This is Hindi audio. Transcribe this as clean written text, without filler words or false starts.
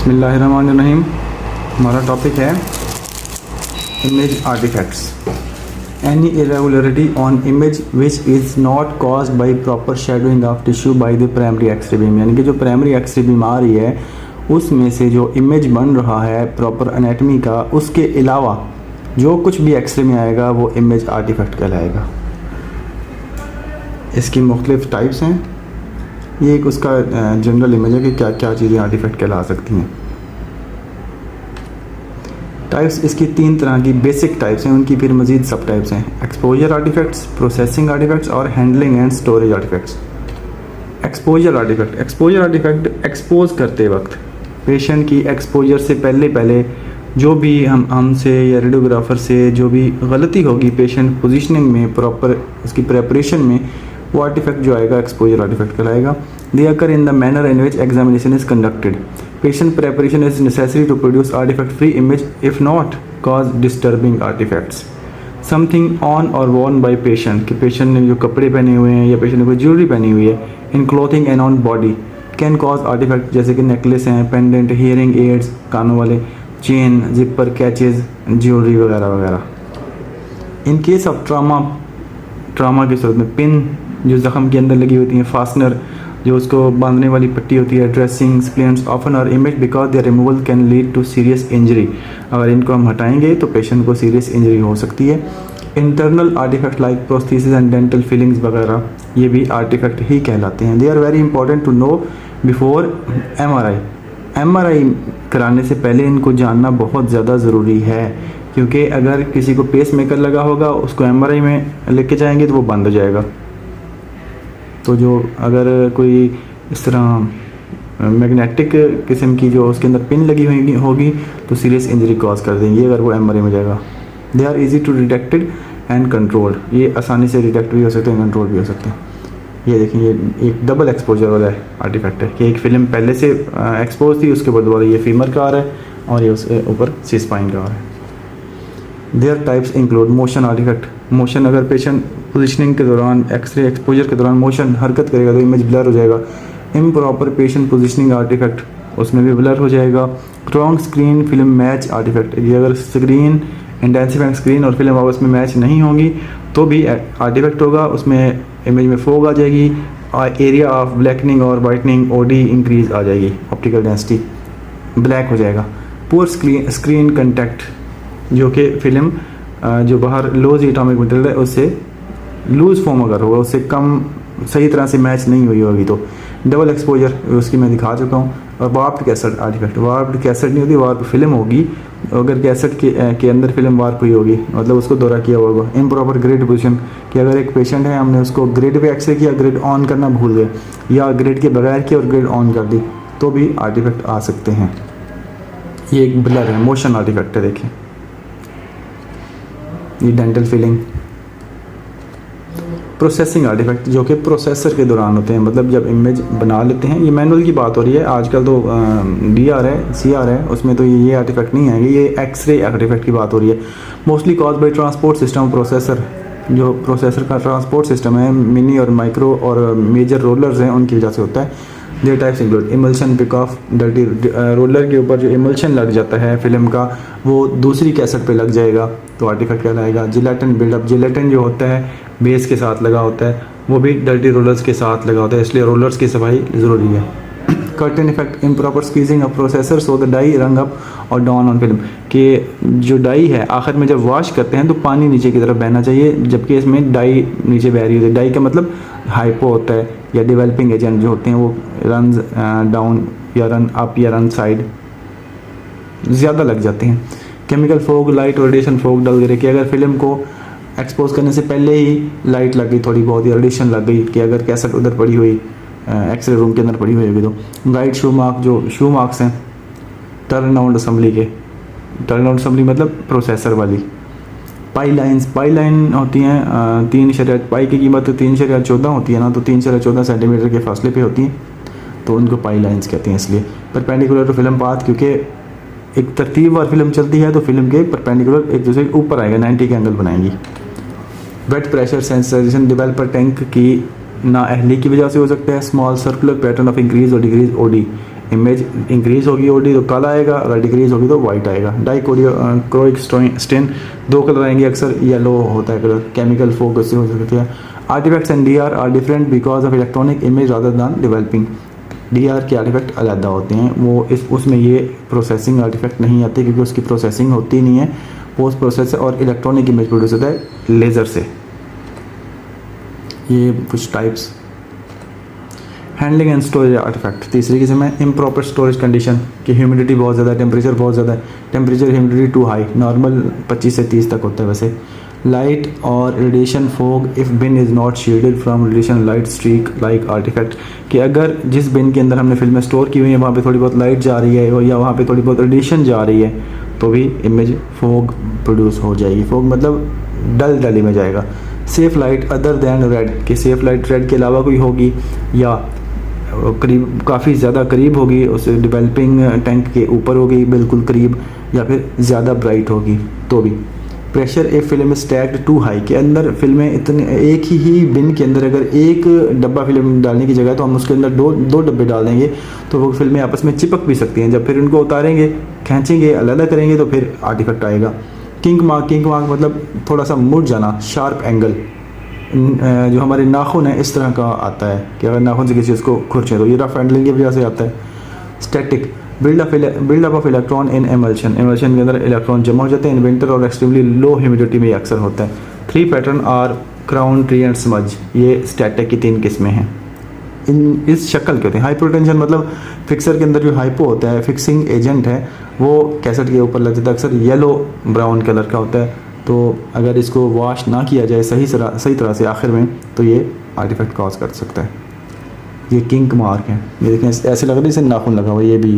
बिस्मिल्लाहिर्रहमानिर्रहीम। हमारा टॉपिक है image artifacts. Any irregularity on image which is not caused by proper shadowing of tissue by the primary X-ray beam, यानी कि जो प्राइमरी एक्स-रे बीम आ रही है उसमें से जो इमेज बन रहा है प्रॉपर एनाटमी का, उसके अलावा जो कुछ भी एक्स-रे में आएगा वो इमेज आर्टिफैक्ट कहलाएगा। इसकी मुख्तलिफ टाइप्स हैं। ये एक उसका जनरल इमेज है कि क्या क्या चीज़ें आर्टिफैक्ट कहला सकती हैं। टाइप्स इसकी 3 तरह की बेसिक टाइप्स हैं, उनकी फिर मज़ीद सब टाइप्स हैं। एक्सपोजर आर्टिफैक्ट्स, प्रोसेसिंग आर्टिफैक्ट्स और handling and storage artifacts. Exposure artifact expose करते वक्त पेशेंट की एक्सपोजर से पहले जो भी हमसे या रेडियोग्राफर से जो भी गलती होगी पेशेंट पोजीशनिंग में, प्रॉपर उसकी प्रेपरेशन में, वो आर्टिफैक्ट जो आएगा एक्सपोजर आर्टिफैक्ट कहलाएगा। They occur in the manner in which examination is conducted. Patient preparation is necessary to produce artifact free image if not cause disturbing artifacts. Something on or worn by patient, कि पेशेंट ने जो कपड़े पहने हुए हैं या पेशेंट ने कोई ज्वेलरी पहनी हुई है in clothing and on body can cause artifact, जैसे कि नेकलेस हैं, पेंडेंट, हियरिंग एड्स, कानों वाले, चेन, जिपर, कैचेज, ज्वेलरी वगैरह वगैरह। इन केस ऑफ ट्रामा की सूरत में पिन जो ज़ख़म के अंदर लगी होती हैं, फास्टनर जो उसको बांधने वाली पट्टी होती है, ड्रेसिंग, स्प्लिंट्स ऑफन और image because their removal can lead to serious injury. अगर इनको हम हटाएंगे तो पेशेंट को सीरियस इंजरी हो सकती है। Internal artifact like prosthesis and dental fillings वगैरह ये भी आर्टिफैक्ट ही कहलाते हैं। They are very important to know before MRI कराने से पहले इनको जानना बहुत ज़्यादा ज़रूरी है, क्योंकि अगर किसी को पेस मेकर लगा होगा उसको एमआरआई में लेके जाएंगे तो वो बंद हो जाएगा। तो जो अगर कोई इस तरह मैग्नेटिक किस्म की जो उसके अंदर पिन लगी होगी तो सीरियस इंजरी कॉज कर देंगी अगर वो एमआरआई में जाएगा। They are easy to detected and controlled, ये आसानी से डिटेक्ट भी हो सकते हैं, कंट्रोल भी हो सकते हैं। ये देखिए, ये एक डबल एक्सपोजर वाला है आर्टिफैक्ट है कि एक फिल्म पहले से एक्सपोज थी, उसके बाद दोबारा ये फीमर का आ रहा है और ये उसके ऊपर सी स्पाइन का आ रहा है। Their types include motion artifact. Motion, अगर पेशेंट पोजीशनिंग के दौरान, एक्सरे एक्सपोजर के दौरान मोशन हरकत करेगा तो इमेज ब्लर हो जाएगा। इम्प्रॉपर पेशेंट पोजीशनिंग आर्टिफैक्ट, उसमें भी ब्लर हो जाएगा। Wrong screen film match artifact, ये अगर स्क्रीन इंटेंसिफाइंग स्क्रीन और फिल्म आपस में मैच नहीं होंगी तो भी आर्टिफैक्ट होगा, उसमें इमेज में फोग आ जाएगी, एरिया ऑफ ब्लैकनिंग और वाइटनिंग ओडी इंक्रीज आ जाएगी, ऑप्टिकल डेंसिटी ब्लैक हो जाएगा। पुअर स्क्रीन कंटेक्ट, जो कि फिल्म जो बाहर लो एटॉमिक मटेरियल है उससे लूज फॉर्म अगर होगा, उससे कम सही तरह से मैच नहीं हुई होगी तो। डबल एक्सपोजर उसकी मैं दिखा चुका हूँ। और warped cassette artefact, warped cassette नहीं होती, वार्प फिल्म होगी। अगर कैसेट के अंदर फिल्म वार्प हुई होगी मतलब उसको दौरा किया होगा। इम्प्रॉपर ग्रिड पोजीशन, कि अगर एक पेशेंट है हमने उसको ग्रिड पे एक्सरे किया, ग्रिड ऑन करना भूल गए या ग्रिड के बगैर किया और ग्रिड ऑन कर दी तो भी आर्टिफैक्ट आ सकते हैं। ये एक ब्लर है, मोशन आर्टिफैक्ट है। देखिए ये डेंटल फिलिंग। प्रोसेसिंग आर्टिफैक्ट, जो कि प्रोसेसर के दौरान होते हैं, मतलब जब इमेज बना लेते हैं। ये मैनुअल की बात हो रही है, आजकल तो DR है, CR है, उसमें तो ये आर्टिफैक्ट नहीं आएंगे, ये एक्सरे आर्टिफैक्ट की बात हो रही है। Mostly cause by transport system processor, जो प्रोसेसर का ट्रांसपोर्ट सिस्टम है, मिनी और माइक्रो और मेजर रोलर्स हैं, उनकी वजह से होता है। Their types include emulsion, pick off dirty, roller के ऊपर जो इमल्शन लग जाता है फिल्म का वो दूसरी कैसेट पे लग जाएगा तो आर्टिफैक्ट कहलाएगा। जिलेटिन बिल्डअप, जिलेटिन जो होता है बेस के साथ लगा होता है वो भी डर्टी रोलर्स के साथ लगा होता है, इसलिए रोलर्स की सफाई ज़रूरी है। Curtain effect, improper squeezing of processor so the dye run up और डाउन ऑन फिल्म, कि जो डाई है आखिर में जब वॉश करते हैं तो पानी नीचे की तरफ बहना चाहिए, जबकि इसमें डाई नीचे बह रही होती है। डाई का मतलब हाइपो होता है, या डेवलपिंग एजेंट जो होते हैं वो रन डाउन या रन अप या रन साइड ज़्यादा लग जाते हैं। केमिकल फोग, लाइट और रेडिएशन फोग डल गए, कि अगर फिल्म को एक्सपोज करने से पहले ही लाइट लग गई थोड़ी बहुत या रेडिएशन लग गई, कि अगर कैसेट उधर पड़ी हुई एक्सरे रूम के अंदर पड़ी हुई होगी तो। गाइड शू मार्क, जो शू मार्क्स हैं टर्न आउट असेंबली के, टर्न आउट असेंबली मतलब प्रोसेसर वाली। पाई लाइन होती हैं 3 पाई की कीमत 3.14 होती है ना, तो 3.14 सेंटीमीटर के फासले पे होती हैं तो उनको पाई लाइन्स कहते हैं। इसलिए परपेंडिकुलर टू फिल्म पाथ, क्योंकि एक तरतीबवार फिल्म चलती है तो फिल्म के परपेंडिकुलर एक दूसरे के ऊपर आएगा, 90 के एंगल बनाएंगी। वेट प्रेशर सेंसराइजेशन, डेवलपर टैंक की नाअहली की वजह से हो सकता है। Small circular pattern of increase और डिक्रीज ओडी, इमेज इंक्रीज होगी ओडी तो काला आएगा, अगर डिक्रीज होगी तो वाइट आएगा। डाइक्रोइक स्टेन 2 कलर आएंगे, अक्सर येलो होता है कलर, केमिकल फोकस से हो सकती है। Artifacts and D R different because of electronic image rather than developing. D R के आर्टिफैक्ट अलग होते हैं, वो उसमें ये प्रोसेसिंग आर्टिफैक्ट नहीं आते क्योंकि उसकी प्रोसेसिंग होती नहीं है, पोस्ट प्रोसेस और इलेक्ट्रॉनिक इमेज प्रोड्यूस होता है लेज़र से। ये कुछ types. Handling and storage artifact, तीसरी किस्म है इम्प्रॉपर स्टोरेज कंडीशन कि ह्यूमिडिटी बहुत ज़्यादा है, टेम्परेचर बहुत ज़्यादा है, temperature humidity too high, normal 25 से 30 तक होता है वैसे। लाइट और radiation fog if bin is not shielded from radiation light streak like artifact, कि अगर जिस बिन के अंदर हमने फिल्में स्टोर की हुई हैं वहाँ पे थोड़ी बहुत लाइट जा रही है या वहाँ पे थोड़ी बहुत रेडिएशन जा रही है तो भी इमेज फोग प्रोड्यूस हो जाएगी। फोग मतलब डल डली में जाएगा। Safe light other than red, कि सेफ लाइट रेड के अलावा कोई होगी या करीब काफ़ी ज़्यादा करीब होगी, उस डेवलपिंग टैंक के ऊपर होगी बिल्कुल करीब, या फिर ज़्यादा ब्राइट होगी तो भी। Pressure a film stacked too high, के अंदर फिल्में इतने एक ही बिन के अंदर अगर एक डब्बा फिल्म डालने की जगह तो हम उसके अंदर दो डब्बे डाल देंगे तो वो फिल्में आपस में चिपक भी सकती हैं। जब फिर उनको उतारेंगे, खींचेंगे, अलग करेंगे तो फिर आर्टिफैक्ट आएगा। किंक मार्क मतलब थोड़ा सा मुड़ जाना, शार्प एंगल, जो हमारे नाखून है इस तरह का आता है कि अगर नाखून से किसी चीज़ को खुरचें तो ये रफ हैंडलिंग की वजह से आता है। Static buildup of electron in emulsion के अंदर इलेक्ट्रॉन जमा हो जाते हैं इन विंटर और एक्सट्रीमली लो ह्यूमिडिटी में ये अक्सर होता है। 3 pattern are crown, tree and smudge, ये स्टैटिक की 3 किस्में हैं। इस शक्ल के होते हैं। हाइपोटेंशन मतलब फिक्सर के अंदर जो हाइपो होता है, फिक्सिंग एजेंट है, वो कैसेट के ऊपर लग जाता है, अक्सर येलो ब्राउन कलर का होता है, तो अगर इसको वॉश ना किया जाए सही तरह से आखिर में तो ये आर्टिफैक्ट कॉज कर सकता है। ये किंक मार्क है, ये देखें ऐसे लग रहा है जैसे नाखून लगा हुआ, ये भी